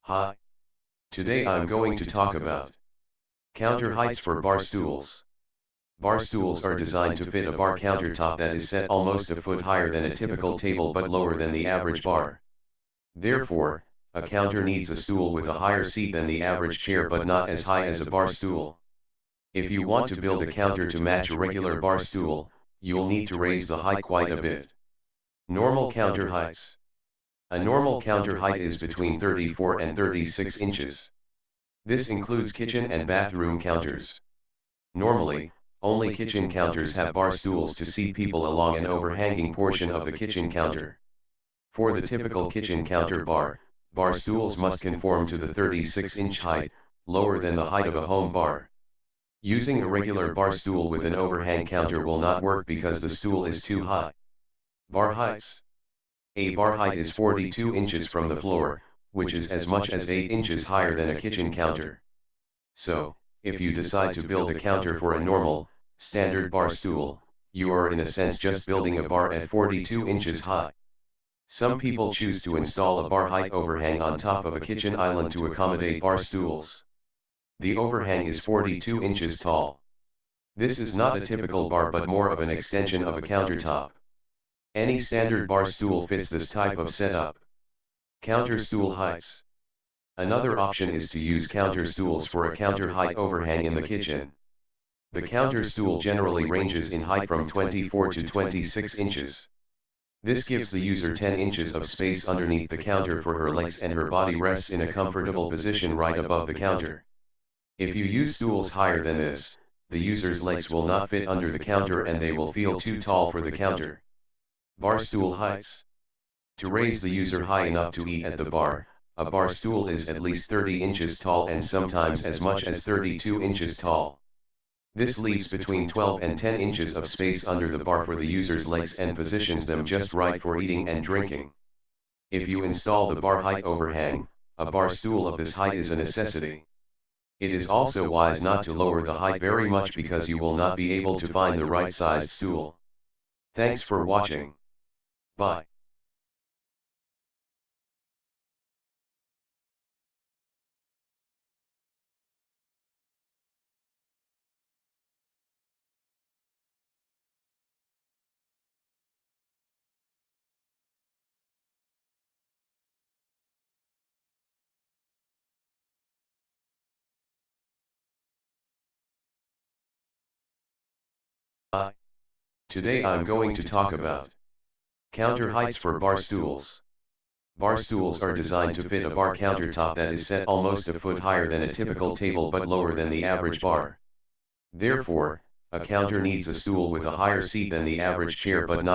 Hi. Today I'm going to talk about counter heights for bar stools. Bar stools are designed to fit a bar countertop that is set almost a foot higher than a typical table but lower than the average bar. Therefore, a counter needs a stool with a higher seat than the average chair but not as high as a bar stool. If you want to build a counter to match a regular bar stool, you'll need to raise the height quite a bit. Normal counter heights. A normal counter height is between 34 and 36 inches. This includes kitchen and bathroom counters. Normally, only kitchen counters have bar stools to seat people along an overhanging portion of the kitchen counter. For the typical kitchen counter bar stools must conform to the 36-inch height, lower than the height of a home bar. Using a regular bar stool with an overhang counter will not work because the stool is too high. Bar heights. A bar height is 42 inches from the floor, which is as much as 8 inches higher than a kitchen counter. So, if you decide to build a counter for a normal, standard bar stool, you are in a sense just building a bar at 42 inches high. Some people choose to install a bar height overhang on top of a kitchen island to accommodate bar stools. The overhang is 42 inches tall. This is not a typical bar but more of an extension of a countertop. Any standard bar stool fits this type of setup. Counter stool heights. Another option is to use counter stools for a counter height overhang in the kitchen. The counter stool generally ranges in height from 24 to 26 inches. This gives the user 10 inches of space underneath the counter for her legs and her body rests in a comfortable position right above the counter. If you use stools higher than this, the user's legs will not fit under the counter and they will feel too tall for the counter. Bar stool heights. To raise the user high enough to eat at the bar, a bar stool is at least 30 inches tall and sometimes as much as 32 inches tall. This leaves between 12 and 10 inches of space under the bar for the user's legs and positions them just right for eating and drinking. If you install the bar height overhang, a bar stool of this height is a necessity. It is also wise not to lower the height very much because you will not be able to find the right sized stool. Thanks for watching. Bye. Hi. Today I'm going to talk about counter heights for bar stools. Bar stools are designed to fit a bar countertop that is set almost a foot higher than a typical table but lower than the average bar. Therefore, a counter needs a stool with a higher seat than the average chair but not